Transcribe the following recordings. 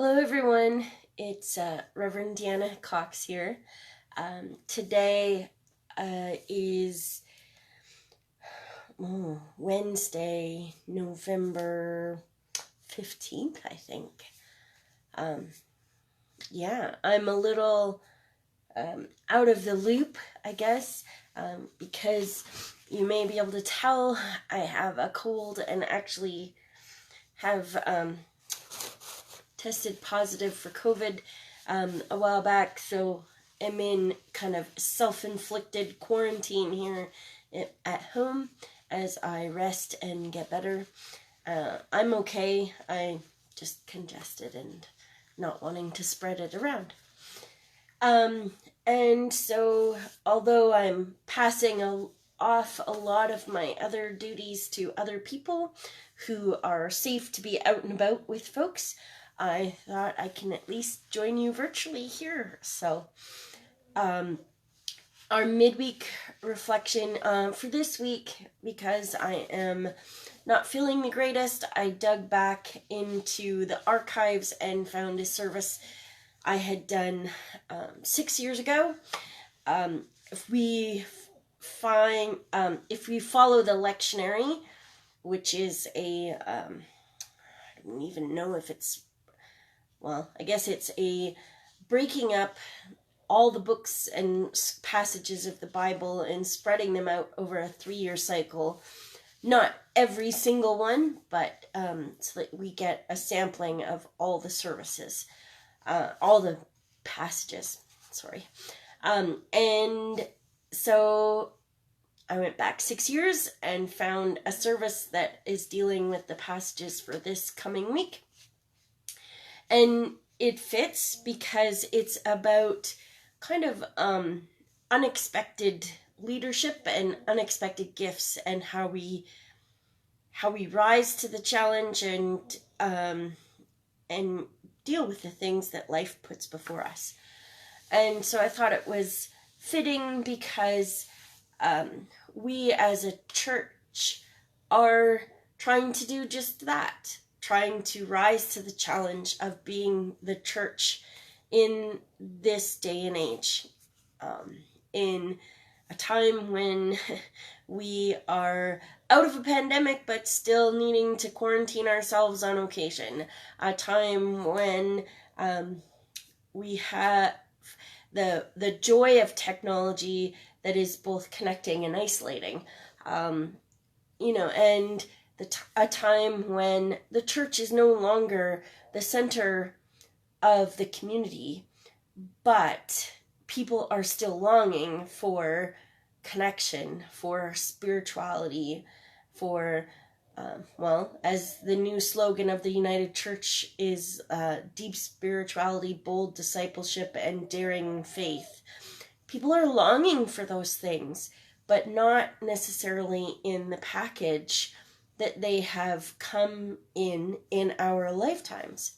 Hello everyone, it's Rev Deanna Cox here. Today is Wednesday, November 15th, I think. I'm a little out of the loop, I guess, because you may be able to tell I have a cold and actually have tested positive for COVID a while back, so I'm in kind of self-inflicted quarantine here at home as I rest and get better. I'm okay. I just congested and not wanting to spread it around. And so although I'm passing off a lot of my other duties to other people who are safe to be out and about with folks, I thought I can at least join you virtually here. So our midweek reflection for this week, because I am not feeling the greatest, I dug back into the archives and found a service I had done 6 years ago. If we follow the lectionary, which is I don't even know if it's, I guess it's a breaking up all the books and passages of the Bible and spreading them out over a 3-year cycle. Not every single one, but so that we get a sampling of all the services, all the passages, and so I went back 6 years and found a service that is dealing with the passages for this coming week. And it fits because it's about kind of unexpected leadership and unexpected gifts, and how we rise to the challenge and deal with the things that life puts before us. And so I thought it was fitting because we as a church are trying to do just that, trying to rise to the challenge of being the church in this day and age, in a time when we are out of a pandemic but still needing to quarantine ourselves on occasion, a time when we have the joy of technology that is both connecting and isolating, and a time when the church is no longer the center of the community, but people are still longing for connection, for spirituality, for, as the new slogan of the United Church is, deep spirituality, bold discipleship, and daring faith. People are longing for those things, but not necessarily in the package that they have come in our lifetimes.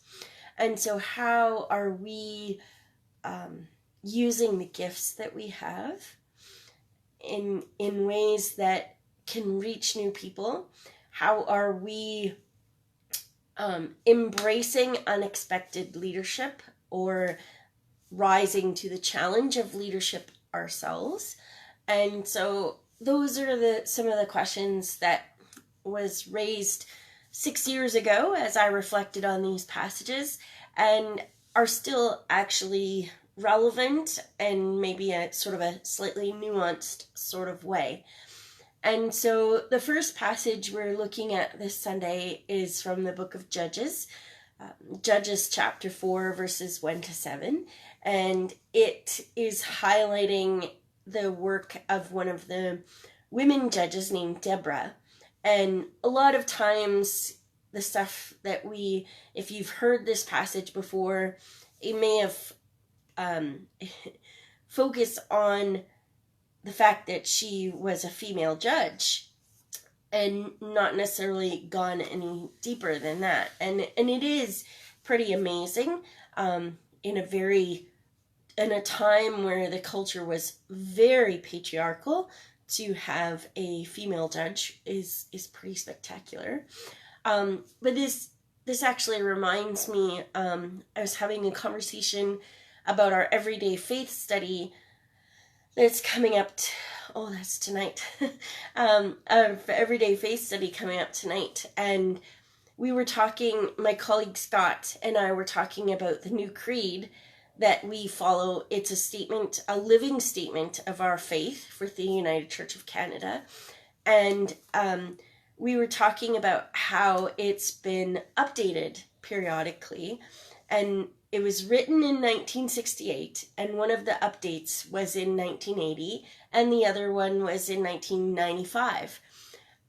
And so how are we using the gifts that we have in ways that can reach new people? How are we embracing unexpected leadership or rising to the challenge of leadership ourselves? And so those are some of the questions that was raised 6 years ago as I reflected on these passages, and are still actually relevant, and maybe a sort of a slightly nuanced sort of way. And so the first passage we're looking at this Sunday is from the book of Judges, Judges chapter 4, verses 1 to 7, and it is highlighting the work of one of the women judges named Deborah. And a lot of times the stuff that if you've heard this passage before, it may have focused on the fact that she was a female judge and not necessarily gone any deeper than that. And it is pretty amazing in a time where the culture was very patriarchal. To have a female judge is pretty spectacular. But this this actually reminds me, I was having a conversation about our everyday faith study that's coming up. That's tonight. Our everyday faith study coming up tonight. And we were talking, my colleague Scott and I were talking about the new creed that we follow. It's a statement, a living statement of our faith for the United Church of Canada. And we were talking about how it's been updated periodically. And it was written in 1968, and one of the updates was in 1980, and the other one was in 1995.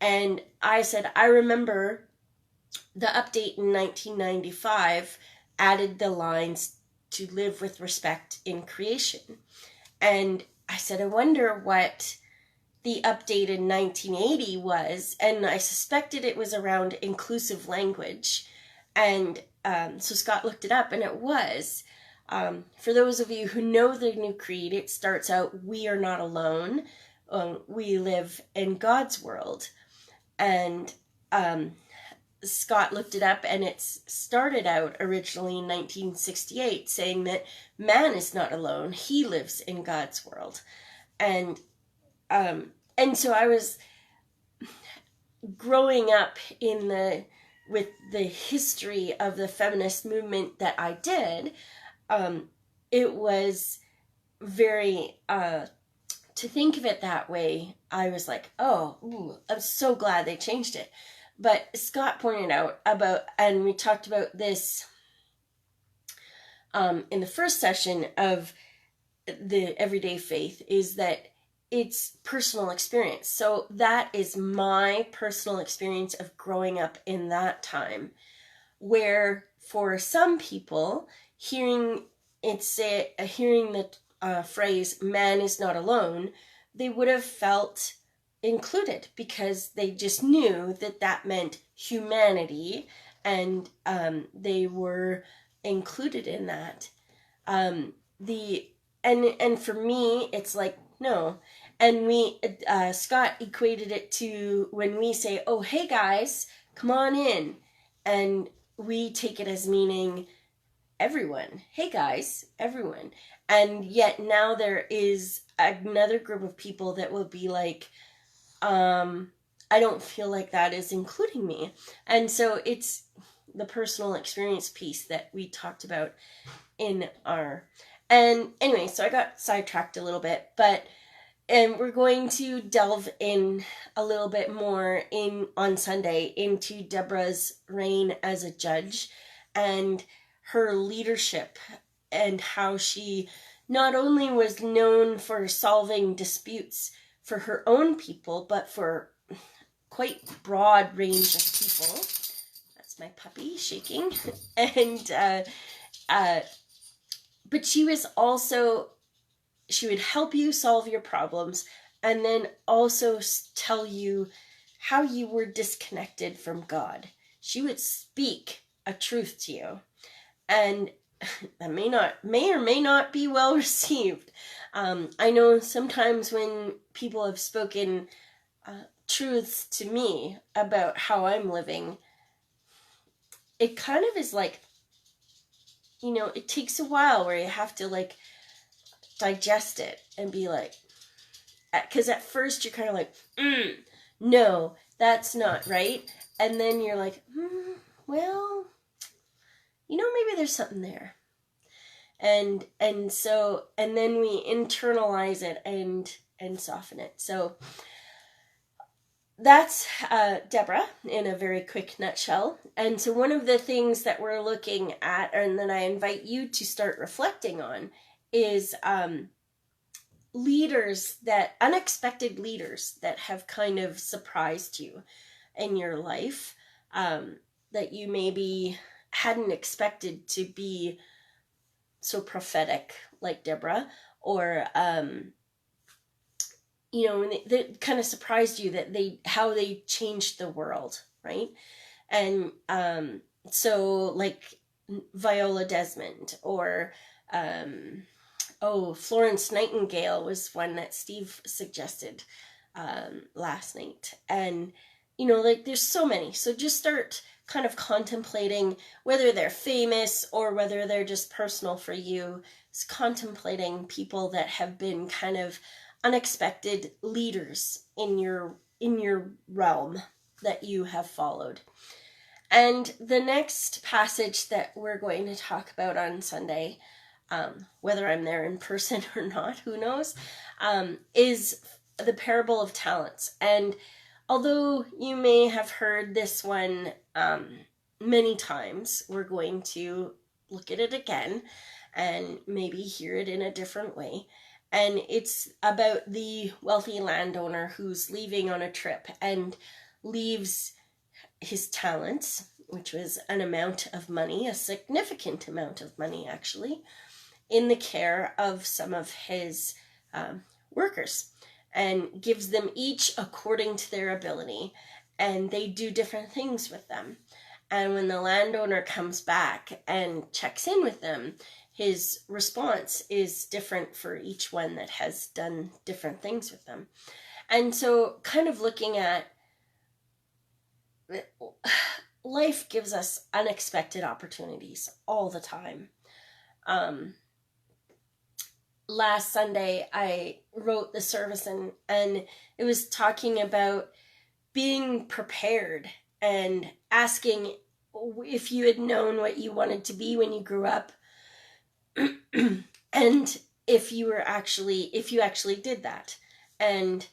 And I said, I remember the update in 1995 added the lines to live with respect in creation. And I said, I wonder what the update in 1980 was, and I suspected it was around inclusive language. And so Scott looked it up, and it was. For those of you who know the new creed, it starts out, we are not alone. We live in God's world. And Scott looked it up, and it started out originally in 1968 saying that man is not alone. He lives in God's world. And so I was growing up with the history of the feminist movement that I did. It was very, to think of it that way, I was like, I'm so glad they changed it. But Scott pointed out about, and we talked about this in the first session of the everyday faith, is that it's personal experience. So that is my personal experience of growing up in that time, where for some people, hearing the phrase "man is not alone," they would have felt included because they just knew that meant humanity, and they were included in that. And for me, it's like, no. And Scott equated it to when we say, oh, hey guys, come on in. And we take it as meaning everyone. Hey guys, everyone. And yet now there is another group of people that will be like, I don't feel like that is including me. And so it's the personal experience piece that we talked about in our... And anyway, so I got sidetracked a little bit, and we're going to delve in a little bit more on Sunday into Deborah's reign as a judge and her leadership, and how she not only was known for solving disputes for her own people, but for quite broad range of people. That's my puppy shaking. And but she was also, she would help you solve your problems, and then also tell you how you were disconnected from God. She would speak a truth to you, and that may or may not be well received. I know sometimes when people have spoken truths to me about how I'm living, it kind of is like, it takes a while where you have to like digest it and be like, because at first you're kind of like, no, that's not right. And then you're like, well, maybe there's something there. And then we internalize it and soften it. So that's Deborah in a very quick nutshell. And so one of the things that we're looking at, and then I invite you to start reflecting on, is unexpected leaders that have kind of surprised you in your life, that you maybe hadn't expected to be so prophetic like Deborah, or that kind of surprised you, that how they changed the world, right? And so like Viola Desmond, or Florence Nightingale was one that Steve suggested last night. And there's so many. So just start kind of contemplating whether they're famous or whether they're just personal for you. It's contemplating people that have been kind of unexpected leaders in your realm that you have followed. And the next passage that we're going to talk about on Sunday, whether I'm there in person or not, who knows, is the parable of talents. And although you may have heard this one many times, we're going to look at it again and maybe hear it in a different way. And it's about the wealthy landowner who's leaving on a trip and leaves his talents, which was an amount of money, a significant amount of money actually, in the care of some of his workers, and gives them each according to their ability, and they do different things with them. And when the landowner comes back and checks in with them, his response is different for each one that has done different things with them. And so kind of looking at life gives us unexpected opportunities all the time. Last Sunday, I wrote the service and it was talking about being prepared and asking if you had known what you wanted to be when you grew up, and if you actually did that. And,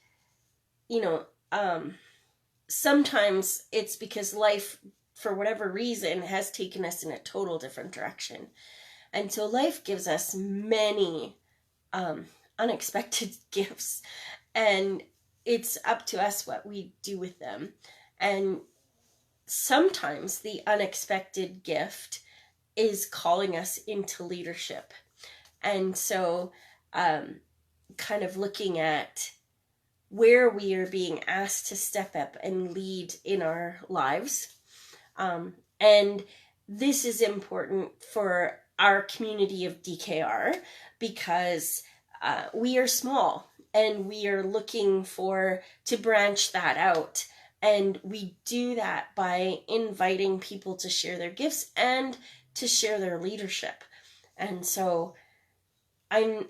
sometimes it's because life, for whatever reason, has taken us in a total different direction. And so life gives us many unexpected gifts, and it's up to us what we do with them. And sometimes the unexpected gift is calling us into leadership. And so kind of looking at where we are being asked to step up and lead in our lives. And this is important for our community of DKR because we are small and we are looking to branch that out. And we do that by inviting people to share their gifts and to share their leadership. And so I'm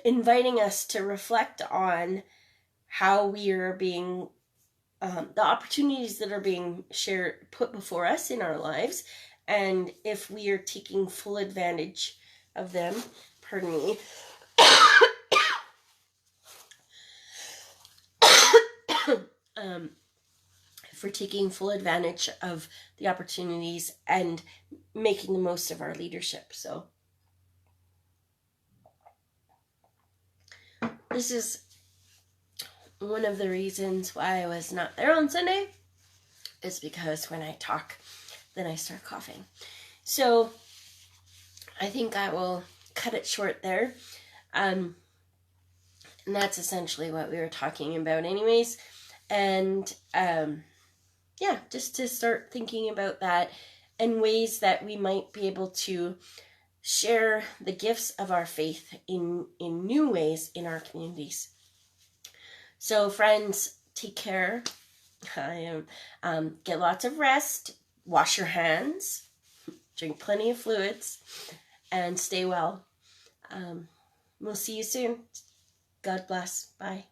inviting us to reflect on how we are being, the opportunities that are being put before us in our lives, and if we are taking full advantage of them. Pardon me. If we're taking full advantage of the opportunities and making the most of our leadership. So this is one of the reasons why I was not there on Sunday, is because when I talk, then I start coughing. So I think I will cut it short there. And that's essentially what we were talking about anyways. And just to start thinking about that and ways that we might be able to share the gifts of our faith in new ways in our communities. So friends, take care. Get lots of rest, wash your hands, drink plenty of fluids, and stay well. We'll see you soon. God bless. Bye.